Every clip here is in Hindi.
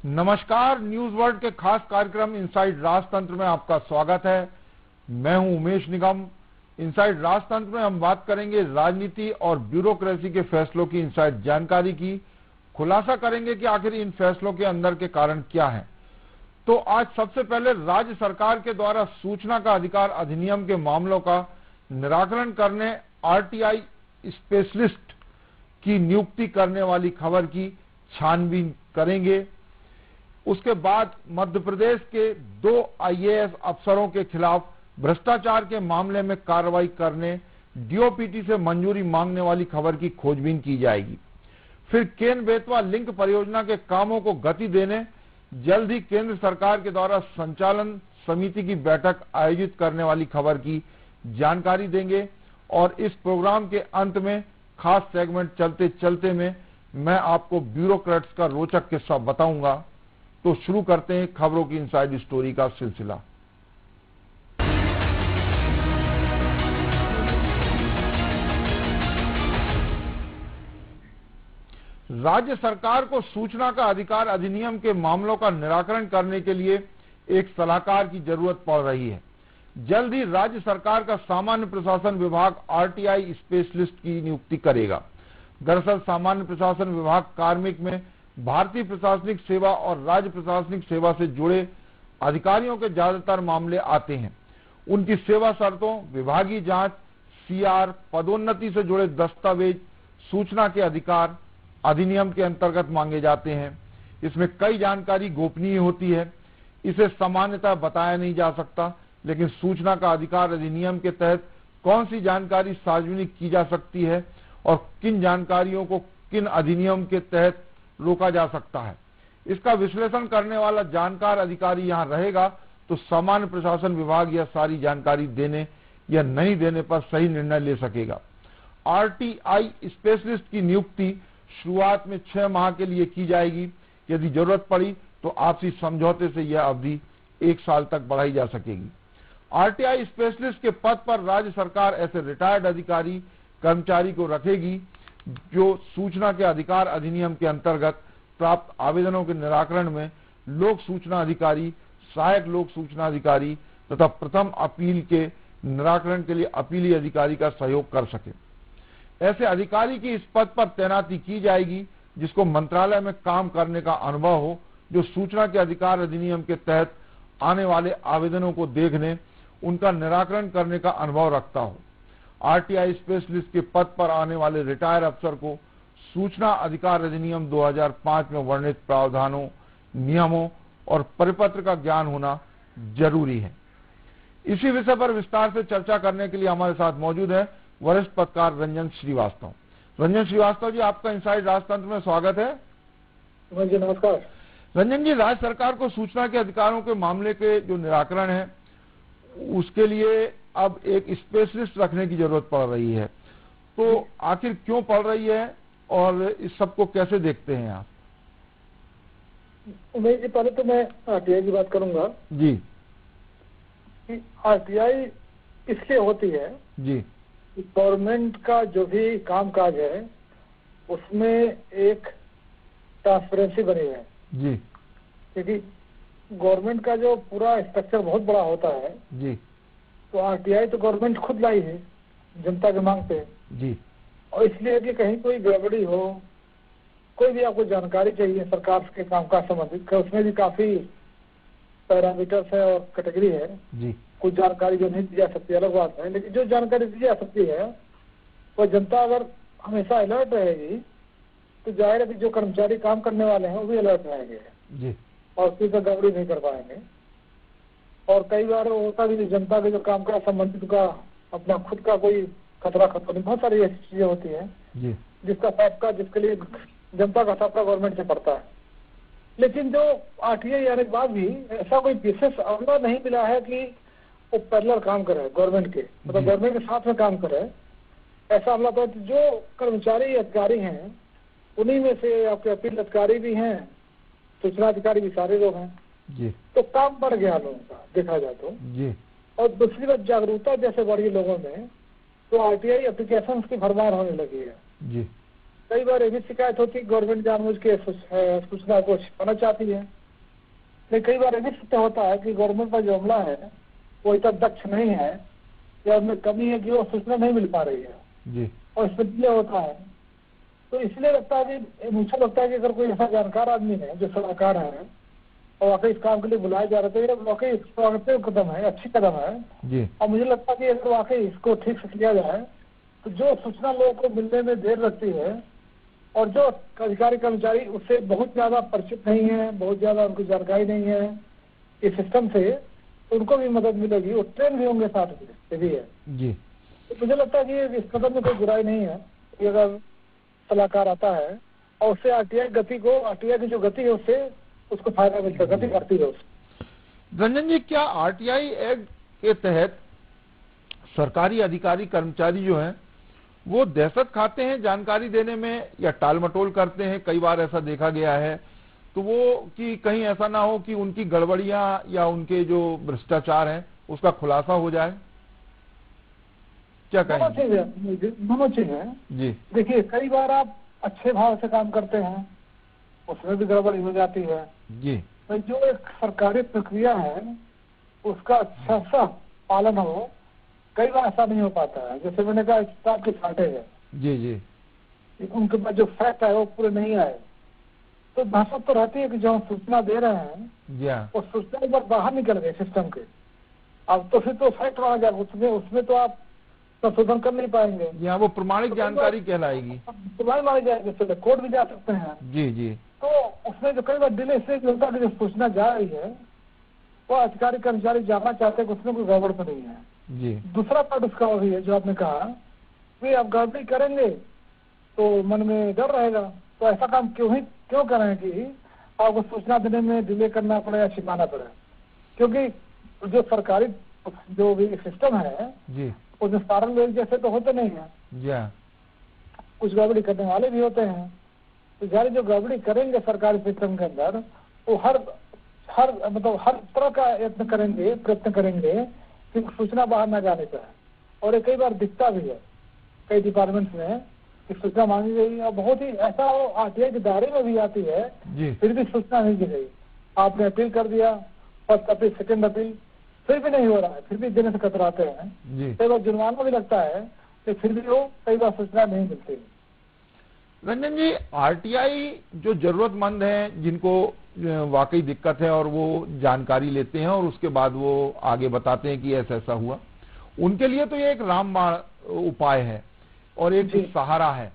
नमस्कार, न्यूज वर्ल्ड के खास कार्यक्रम इनसाइड राजतंत्र में आपका स्वागत है। मैं हूं उमेश निगम। इनसाइड राजतंत्र में हम बात करेंगे राजनीति और ब्यूरोक्रेसी के फैसलों की इनसाइड जानकारी की। खुलासा करेंगे कि आखिर इन फैसलों के अंदर के कारण क्या हैं। तो आज सबसे पहले राज्य सरकार के द्वारा सूचना का अधिकार अधिनियम के मामलों का निराकरण करने आरटीआई स्पेशलिस्ट की नियुक्ति करने वाली खबर की छानबीन करेंगे। उसके बाद मध्य प्रदेश के 2 आईएएस अफसरों के खिलाफ भ्रष्टाचार के मामले में कार्रवाई करने डीओपीटी से मंजूरी मांगने वाली खबर की खोजबीन की जाएगी। फिर केन बेतवा लिंक परियोजना के कामों को गति देने जल्द ही केंद्र सरकार के द्वारा संचालन समिति की बैठक आयोजित करने वाली खबर की जानकारी देंगे। और इस प्रोग्राम के अंत में खास सेगमेंट चलते चलते में मैं आपको ब्यूरोक्रेट्स का रोचक किस्सा बताऊंगा। तो शुरू करते हैं खबरों की इनसाइड स्टोरी का सिलसिला। राज्य सरकार को सूचना का अधिकार अधिनियम के मामलों का निराकरण करने के लिए एक सलाहकार की जरूरत पड़ रही है। जल्द ही राज्य सरकार का सामान्य प्रशासन विभाग आरटीआई स्पेशलिस्ट की नियुक्ति करेगा। दरअसल सामान्य प्रशासन विभाग कार्मिक में भारतीय प्रशासनिक सेवा और राज्य प्रशासनिक सेवा से जुड़े अधिकारियों के ज्यादातर मामले आते हैं। उनकी सेवा शर्तों, विभागीय जांच, सीआर, पदोन्नति से जुड़े दस्तावेज सूचना के अधिकार अधिनियम के अंतर्गत मांगे जाते हैं। इसमें कई जानकारी गोपनीय होती है, इसे सामान्यतः बताया नहीं जा सकता। लेकिन सूचना का अधिकार अधिनियम के तहत कौन सी जानकारी सार्वजनिक की जा सकती है और किन जानकारियों को किन अधिनियम के तहत रोका जा सकता है, इसका विश्लेषण करने वाला जानकार अधिकारी यहां रहेगा। तो सामान्य प्रशासन विभाग यह सारी जानकारी देने या नहीं देने पर सही निर्णय ले सकेगा। आरटीआई स्पेशलिस्ट की नियुक्ति शुरुआत में 6 माह के लिए की जाएगी। यदि जरूरत पड़ी तो आपसी समझौते से यह अवधि 1 साल तक बढ़ाई जा सकेगी। आरटीआई स्पेशलिस्ट के पद पर राज्य सरकार ऐसे रिटायर्ड अधिकारी कर्मचारी को रखेगी जो सूचना के अधिकार अधिनियम के अंतर्गत प्राप्त आवेदनों के निराकरण में लोक सूचना अधिकारी, सहायक लोक सूचना अधिकारी तथा प्रथम अपील के निराकरण के लिए अपीली अधिकारी का सहयोग कर सके। ऐसे अधिकारी की इस पद पर तैनाती की जाएगी जिसको मंत्रालय में काम करने का अनुभव हो, जो सूचना के अधिकार अधिनियम के तहत आने वाले आवेदनों को देखने, उनका निराकरण करने का अनुभव रखता हो। आरटीआई स्पेशलिस्ट के पद पर आने वाले रिटायर अफसर को सूचना अधिकार अधिनियम 2005 में वर्णित प्रावधानों, नियमों और परिपत्र का ज्ञान होना जरूरी है। इसी विषय पर विस्तार से चर्चा करने के लिए हमारे साथ मौजूद है वरिष्ठ पत्रकार रंजन श्रीवास्तव। रंजन श्रीवास्तव जी, आपका इनसाइड राजतंत्र में स्वागत है। जी नमस्कार। रंजन जी, राज्य सरकार को सूचना के अधिकारों के मामले के जो निराकरण है उसके लिए अब एक स्पेशलिस्ट रखने की जरूरत पड़ रही है। तो आखिर क्यों पड़ रही है और इस सबको कैसे देखते हैं आप? उमेश जी, पहले तो मैं आरटीआई की बात करूंगा जी। कि आरटीआई इसलिए होती है जी। गवर्नमेंट का जो भी कामकाज है उसमें एक ट्रांसपेरेंसी बनी है जी। क्योंकि गवर्नमेंट का जो पूरा स्ट्रक्चर बहुत बड़ा होता है जी। तो आरटीआई तो गवर्नमेंट खुद लाई है जनता के मांग पे जी। और इसलिए कि कहीं कोई गड़बड़ी हो, कोई भी आपको जानकारी चाहिए सरकार के कामकाज संबंधित, उसमें भी काफी पैरामीटर्स है और कैटेगरी है जी। कुछ जानकारी जो नहीं दी जा सकती अलग बात है, लेकिन जो जानकारी दी जा सकती है वो जनता अगर हमेशा अलर्ट रहेगी तो जाहिर है कि जो कर्मचारी काम करने वाले हैं वो भी अलर्ट रहेंगे जी। और उसकी तो गड़बड़ी नहीं कर पाएंगे। और कई बार होता भी जनता के जो काम का संबंधित का अपना खुद का कोई खतरा नहीं, बहुत सारी ऐसी चीजें होती है जी। जिसका सबका जिसके लिए जनता का सबका गवर्नमेंट से पड़ता है। लेकिन जो आरटीआई आने के बाद भी ऐसा कोई विशेष अवसर नहीं मिला है कि वो पैरेलल काम करे गवर्नमेंट के, मतलब गवर्नमेंट के साथ में काम करे। ऐसा हमला तो जो कर्मचारी अधिकारी हैं उन्हीं में से आपके अपील अधिकारी भी हैं, सूचना अधिकारी भी सारे लोग हैं जी। तो काम बढ़ गया लोगों का देखा जाए तो जी। और दूसरी बात जागरूकता जैसे बढ़ी लोगों में तो आरटीआई एप्लीकेशन की भरमार होने लगी है जी। कई बार ये भी शिकायत होती है गवर्नमेंट जानबूझ के सूचना को छिपाना चाहती है। लेकिन कई बार ये भी सत्य होता है कि गवर्नमेंट का जो अमला है वो इतना दक्ष नहीं है या उनमें कमी है कि वो सूचना नहीं मिल पा रही है जी। और इसमें डिले होता है। तो इसलिए लगता है कि मुझे लगता है कि अगर कोई ऐसा जानकार आदमी है जो सलाहकार है और वाकई इस काम के लिए बुलाया जा रहा है तो ये वाकई स्वागत कदम है, अच्छी कदम है जी। और मुझे लगता है कि अगर वाकई इसको ठीक से किया जाए तो जो सूचना लोगों को मिलने में देर लगती है और जो अधिकारी कर्मचारी उससे बहुत ज्यादा परिचित नहीं है, बहुत ज्यादा उनको जानकारी नहीं है इस सिस्टम से, तो उनको भी मदद मिलेगी, वो ट्रेन भी होंगे साथ में, ये भी है जी। तो मुझे लगता है कि इस कदम में कोई बुराई नहीं है कि अगर सलाहकार आता है और उससे आरटीआई की जो गति है उससे उसको फायदा मिलता है, गति बढ़ती है उससे। रंजन जी, क्या आरटीआई एक्ट के तहत सरकारी अधिकारी कर्मचारी जो हैं वो दहशत खाते हैं जानकारी देने में या टाल मटोल करते हैं? कई बार ऐसा देखा गया है, तो वो कि कहीं ऐसा ना हो कि उनकी गड़बड़ियां या उनके जो भ्रष्टाचार हैं उसका खुलासा हो जाए, क्या कहेंगे? दोनों चीज है जी। देखिए, कई बार आप अच्छे भाव से काम करते हैं उसमें भी गड़बड़ी हो जाती है जी। तो जो एक सरकारी प्रक्रिया है उसका अच्छा सा पालन हो, कई बार ऐसा नहीं हो पाता है। जैसे मैंने कहा स्टाफ की शॉर्टेज है जी जी। उनके पास जो फैक्ट है वो पूरे नहीं आए तो दहशत तो रहती है कि जो हम सूचना दे रहे हैं जी हाँ। वो सूचना एक बार बाहर निकल गए सिस्टम के, अब तो फिर तो फैक्ट माना जाए उसमें तो आप संशोधन कर नहीं पाएंगे। जी हाँ, वो प्रमाणिक जानकारी कहलाएगी। प्रमाण माने जाएंगे, फिर कोर्ट भी जा सकते हैं। जी जी। तो उसमें जो कई बार डिले से होता है कि जो सूचना जा रही है वो अधिकारी कर्मचारी जानना चाहते हैं कि उसमें कोई गड़बड़ तो नहीं है। जी। दूसरा पार्ट उसका वो भी है जो आपने कहा कि आप गड़बड़ी करेंगे तो मन में डर रहेगा, तो ऐसा काम क्यों करें कि आपको सूचना देने में डिले करना पड़े या छिपाना पड़े, क्योंकि जो सरकारी जो भी सिस्टम है जी। उसमें सारे लोग जैसे तो होते नहीं है, जी हाँ। कुछ गड़बड़ी करने वाले भी होते हैं। तो जारी जो गड़बड़ी करेंगे सरकारी सिस्टम के अंदर वो हर तरह का प्रयत्न करेंगे कि सूचना बाहर ना जाने पाए। और ये कई बार दिखता भी है कई डिपार्टमेंट्स में कि सूचना मांगी गई और बहुत ही ऐसा आरटीआई के दायरे में भी आती है जी। फिर भी सूचना नहीं दी गई, आपने अपील कर दिया, फर्स्ट अपील सेकंड अपील, फिर भी नहीं हो रहा है, फिर भी देने से कतराते हैं। जी। कई बार जुर्माना भी लगता है कि फिर भी वो कई बार सूचना नहीं मिलती। रंजन जी, आरटीआई जो जरूरतमंद हैं जिनको वाकई दिक्कत है और वो जानकारी लेते हैं और उसके बाद वो आगे बताते हैं कि ऐसा ऐसा हुआ, उनके लिए तो ये एक रामबाण उपाय है और एक सहारा है।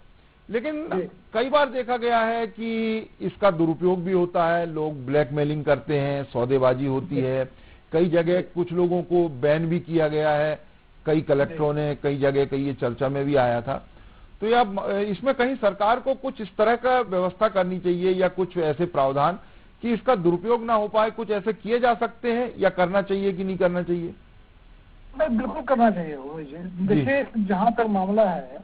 लेकिन कई बार देखा गया है कि इसका दुरुपयोग भी होता है, लोग ब्लैकमेलिंग करते हैं, सौदेबाजी होती है। कई जगह कुछ लोगों को बैन भी किया गया है, कई कलेक्टरों ने कई जगह कई ये चर्चा में भी आया था। तो या इसमें कहीं सरकार को कुछ इस तरह का व्यवस्था करनी चाहिए या कुछ ऐसे प्रावधान कि इसका दुरुपयोग ना हो पाए, कुछ ऐसे किए जा सकते हैं या करना चाहिए कि नहीं करना चाहिए? नहीं, बिल्कुल करना चाहिए। देखिए, जहाँ तक मामला है